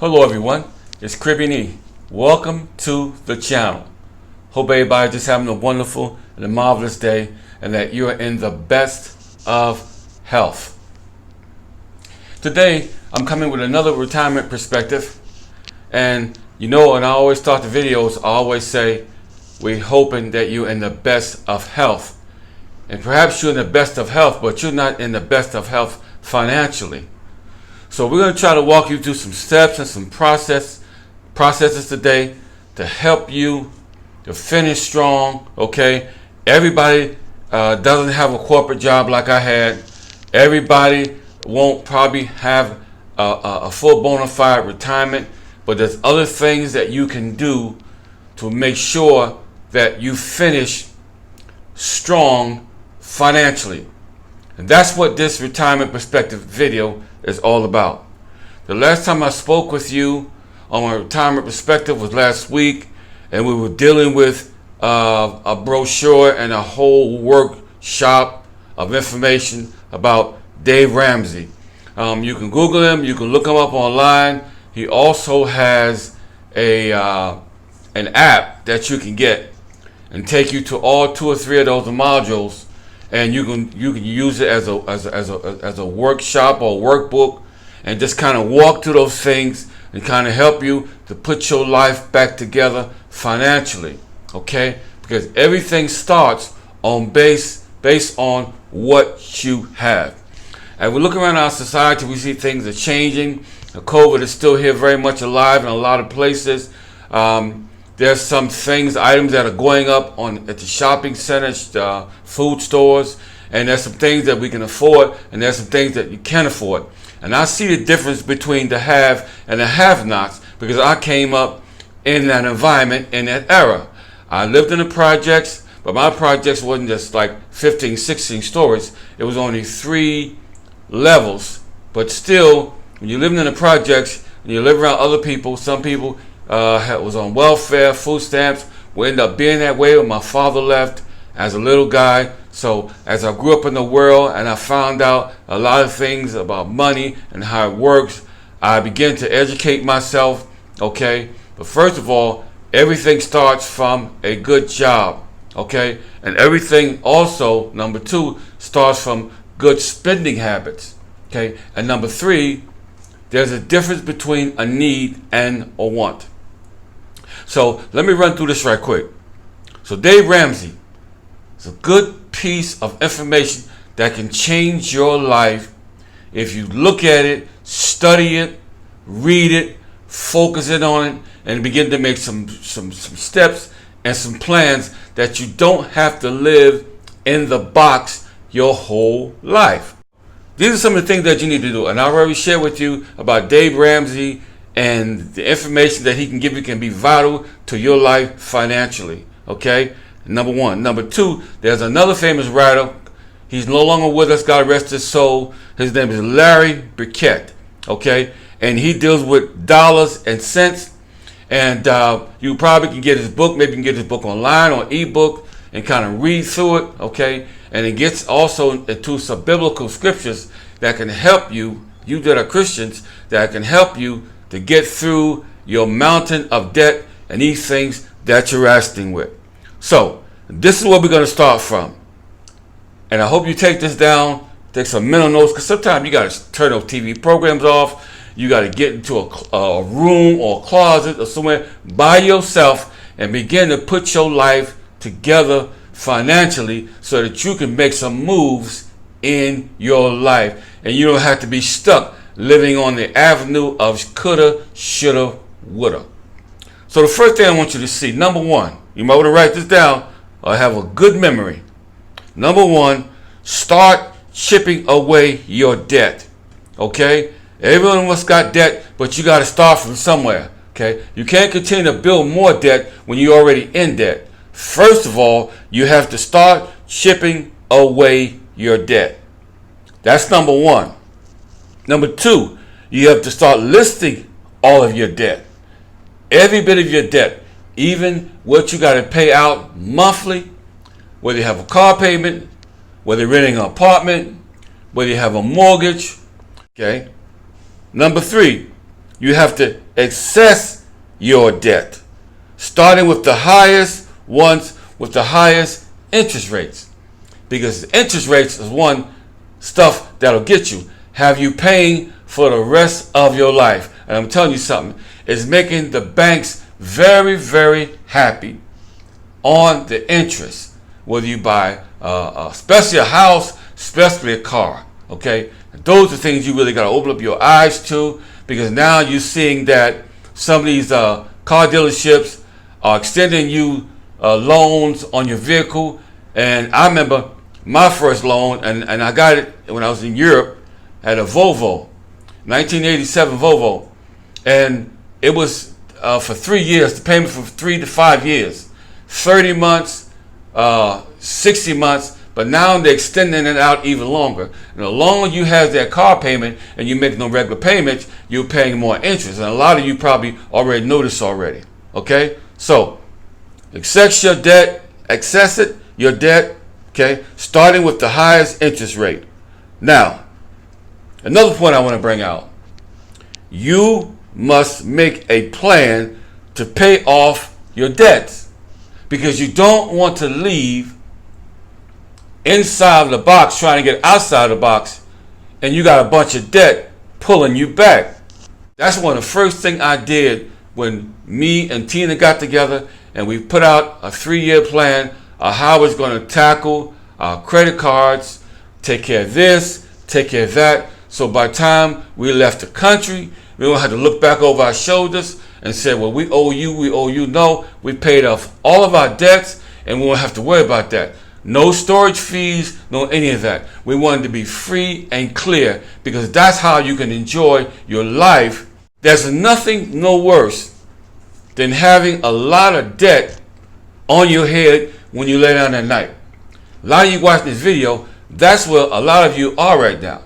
Hello everyone, it's Caribbean E. Welcome to the channel. Hope everybody just having a wonderful and a marvelous day and that you are in the best of health. Today I'm coming with another retirement perspective, and and I always start the videos, I always say we're hoping that you're in the best of health. And perhaps you're in the best of health, but you're not in the best of health financially. So we're going to try to walk you through some steps and some processes today to help you to finish strong, okay? Everybody doesn't have a corporate job like I had. Everybody won't probably have a full bona fide retirement, but there's other things that you can do to make sure that you finish strong financially. And that's what this retirement perspective video is all about. The last time I spoke with you on my retirement perspective was last week, and we were dealing with a brochure and a whole workshop of information about Dave Ramsey. You can Google him, you can look him up online. He also has an app that you can get and take you to all 2 or 3 of those modules, and you can use it as a workshop or workbook, and just kind of walk through those things and kind of help you to put your life back together financially, okay? Because everything starts on based on what you have. As we look around our society, we see things are changing. The COVID is still here, very much alive in a lot of places. There's some items that are going up at the shopping centers, food stores, and there's some things that we can afford, and there's some things that you can't afford. And I see the difference between the have and the have-nots because I came up in that environment, in that era. I lived in the projects, but my projects wasn't just like 15, 16 stories. It was only 3 levels. But still, when you're living in the projects and you live around other people, some people was on welfare, food stamps. We ended up being that way when my father left as a little guy. So as I grew up in the world and I found out a lot of things about money and how it works, I began to educate myself, okay? But first of all, everything starts from a good job, okay? And everything also, number 2, starts from good spending habits, okay? And number 3, there's a difference between a need and a want. So let me run through this right quick. So Dave Ramsey is a good piece of information that can change your life if you look at it, study it, read it, focus in on it, and begin to make some steps and some plans that you don't have to live in the box your whole life. These are some of the things that you need to do, and I already shared with you about Dave Ramsey, and the information that he can give you can be vital to your life financially, okay? Number 1. Number 2, there's another famous writer. He's no longer with us, God rest his soul. His name is Larry Burkett, okay? And he deals with dollars and cents, and you probably can get his book. Maybe you can get his book online or ebook and kind of read through it, okay? And it gets also into some biblical scriptures that can help you that are Christians, that can help you to get through your mountain of debt and these things that you're wrestling with. So this is where we're going to start from. And I hope you take this down, take some mental notes, because sometimes you got to turn those TV programs off. You got to get into a room or a closet or somewhere by yourself and begin to put your life together financially so that you can make some moves in your life. And you don't have to be stuck living on the avenue of coulda, shoulda, woulda. So the first thing I want you to see, number 1, you might want to write this down or have a good memory. Number 1, start chipping away your debt. Okay? Everyone of us got debt, but you got to start from somewhere. Okay? You can't continue to build more debt when you're already in debt. First of all, you have to start chipping away your debt. That's number 1. Number 2, you have to start listing all of your debt. Every bit of your debt, even what you got to pay out monthly, whether you have a car payment, whether you're renting an apartment, whether you have a mortgage, okay? Number 3, you have to assess your debt, starting with the highest ones with the highest interest rates. Because interest rates is one stuff that'll get you. Have you paying for the rest of your life? And I'm telling you something, it's making the banks very, very happy on the interest. Whether you buy especially a house, especially a car, okay? Those are things you really got to open up your eyes to, because now you're seeing that some of these car dealerships are extending you loans on your vehicle. And I remember my first loan, and I got it when I was in Europe, had a Volvo, 1987 Volvo, and it was for 3 years, the payment for 3 to 5 years, 30 months, 60 months, but now they're extending it out even longer. And the longer you have that car payment and you make no regular payments, you're paying more interest. And a lot of you probably already know this already. Okay? So, access your debt, your debt, okay, starting with the highest interest rate. Now, another point I want to bring out. You must make a plan to pay off your debts, because you don't want to leave inside of the box trying to get outside the box and you got a bunch of debt pulling you back. That's one of the first things I did when me and Tina got together, and we put out a 3-year plan of how we're going to tackle our credit cards, take care of this, take care of that. So by the time we left the country, we don't have to look back over our shoulders and say, well, we owe you. No, we paid off all of our debts and we won't have to worry about that. No storage fees, no any of that. We wanted to be free and clear, because that's how you can enjoy your life. There's nothing no worse than having a lot of debt on your head when you lay down at night. A lot of you watching this video, that's where a lot of you are right now.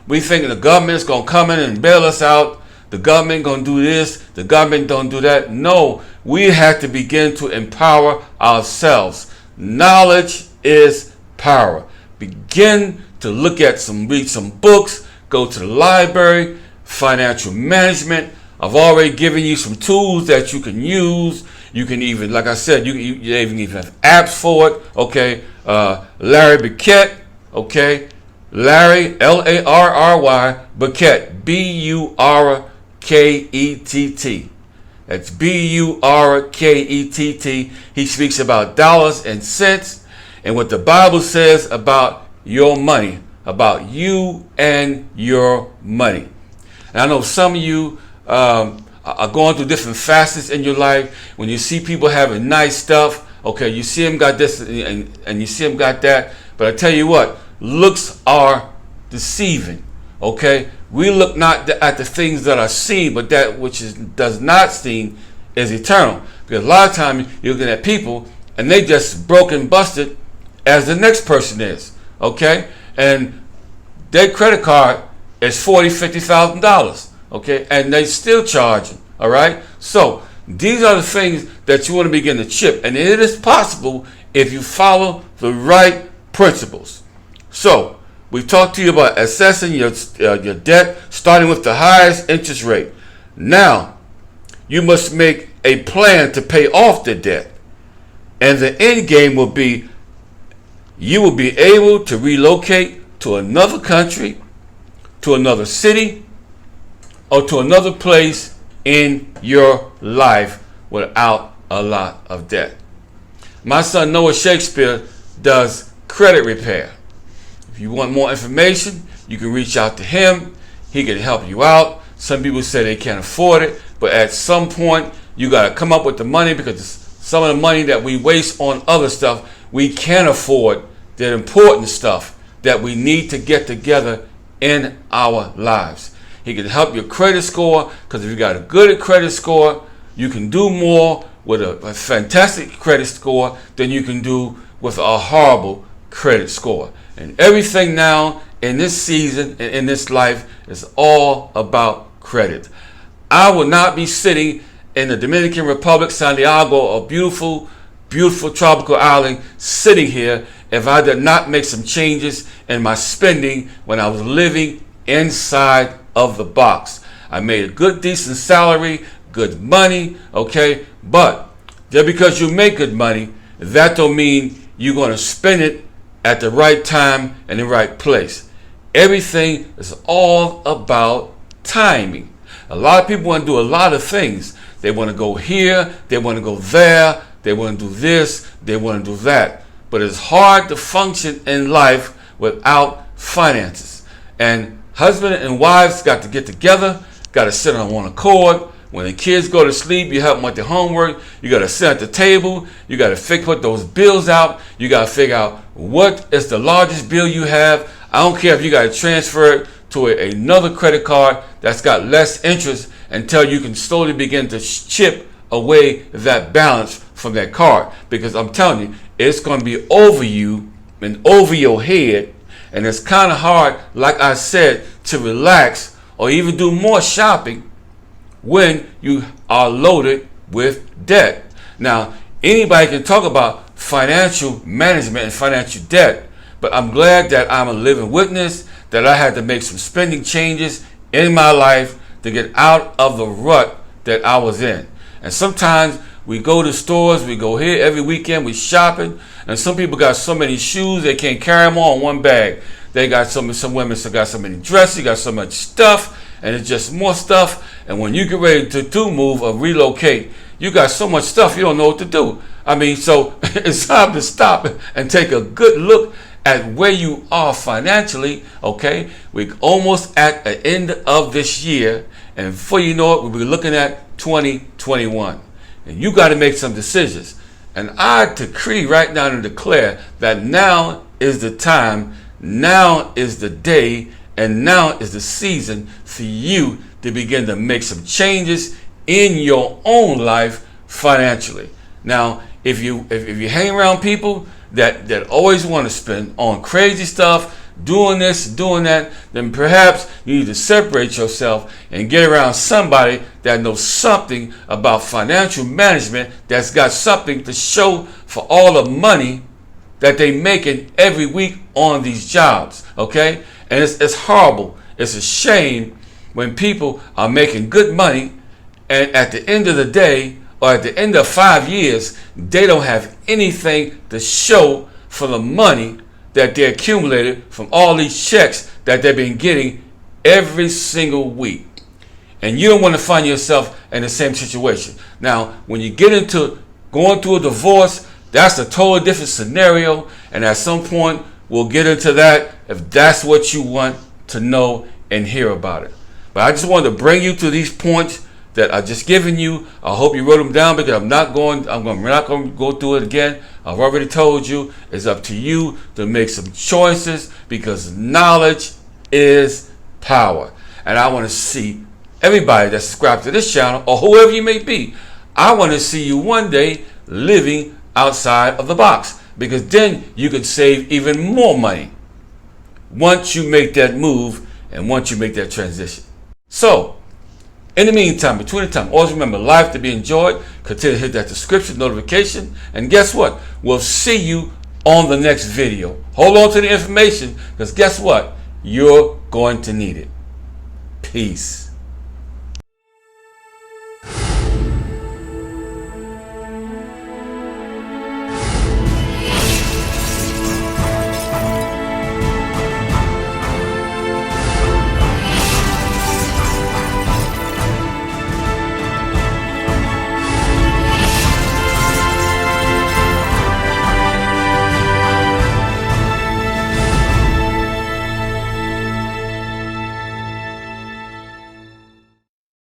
We think the government's going to come in and bail us out. The government going to do this. The government don't do that. No, we have to begin to empower ourselves. Knowledge is power. Begin to look at read some books, go to the library, financial management. I've already given you some tools that you can use. You can even, like I said, you even have apps for it. Okay, Larry Burkett. Okay, Larry, Larry Burkett, Burkett. That's Burkett. He speaks about dollars and cents and what the Bible says about your money, about you and your money. And I know some of you are going through different facets in your life. When you see people having nice stuff, okay, you see them got this and you see them got that. But I tell you what, looks are deceiving. Okay, we look not at the things that are seen, but that which does not seen is eternal. Because a lot of times you're looking at people and they just broke and busted as the next person is. Okay, and their credit card is $40,000-$50,000. Okay, and they still charging. All right, so these are the things that you want to begin to chip, and it is possible if you follow the right principles. So we've talked to you about assessing your debt, starting with the highest interest rate. Now, you must make a plan to pay off the debt. And the end game will be you will be able to relocate to another country, to another city, or to another place in your life without a lot of debt. My son Noah Shakespeare does credit repair. If you want more information, you can reach out to him. He can help you out. Some people say they can't afford it, but at some point you got to come up with the money, because some of the money that we waste on other stuff, we can't afford the important stuff that we need to get together in our lives. He can help your credit score, because if you got a good credit score, you can do more with a fantastic credit score than you can do with a horrible credit score. And everything now in this season and in this life is all about credit. I will not be sitting in the Dominican Republic, Santiago, a beautiful, beautiful tropical island, sitting here if I did not make some changes in my spending when I was living inside of the box. I made a good, decent salary, good money, okay? But just because you make good money, that don't mean you're going to spend it at the right time and the right place. Everything is all about timing. A lot of people want to do a lot of things. They want to go here, they want to go there, they want to do this, they want to do that. But it's hard to function in life without finances. And husband and wives got to get together, got to sit on one accord. When the kids go to sleep, you help them with their homework. You got to sit at the table. You got to put those bills out. You got to figure out what is the largest bill you have. I don't care if you got to transfer it to another credit card that's got less interest until you can slowly begin to chip away that balance from that card. Because I'm telling you, it's going to be over you and over your head. And it's kind of hard, like I said, to relax or even do more shopping when you are loaded with debt. Now, anybody can talk about financial management and financial debt, but I'm glad that I'm a living witness that I had to make some spending changes in my life to get out of the rut that I was in. And sometimes we go to stores, we go here every weekend, we shopping, and some people got so many shoes they can't carry them all in one bag. They got some women still got so many dresses, got so much stuff, and it's just more stuff. And when you get ready to move or relocate, you got so much stuff you don't know what to do. I mean, so it's time to stop and take a good look at where you are financially, okay? We're almost at the end of this year, and before you know it, we'll be looking at 2021. And you got to make some decisions. And I decree right now and declare that now is the time, now is the day, and now is the season for you to begin to make some changes in your own life financially. Now, if you hang around people that always want to spend on crazy stuff, doing this, doing that, then perhaps you need to separate yourself and get around somebody that knows something about financial management, that's got something to show for all the money that they making every week on these jobs, okay? And it's horrible. It's a shame when people are making good money and at the end of the day or at the end of 5 years, they don't have anything to show for the money that they accumulated from all these checks that they've been getting every single week. And you don't want to find yourself in the same situation. Now, when you get into going through a divorce, that's a totally different scenario. And at some point, we'll get into that if that's what you want to know and hear about it. But I just wanted to bring you to these points that I just given you. I hope you wrote them down because we're not going to go through it again. I've already told you it's up to you to make some choices because knowledge is power. And I want to see everybody that's subscribed to this channel or whoever you may be. I want to see you one day living outside of the box because then you can save even more money once you make that move and once you make that transition. So, in the meantime, between the time, always remember life to be enjoyed. Continue to hit that subscription notification. And guess what? We'll see you on the next video. Hold on to the information because guess what? You're going to need it. Peace.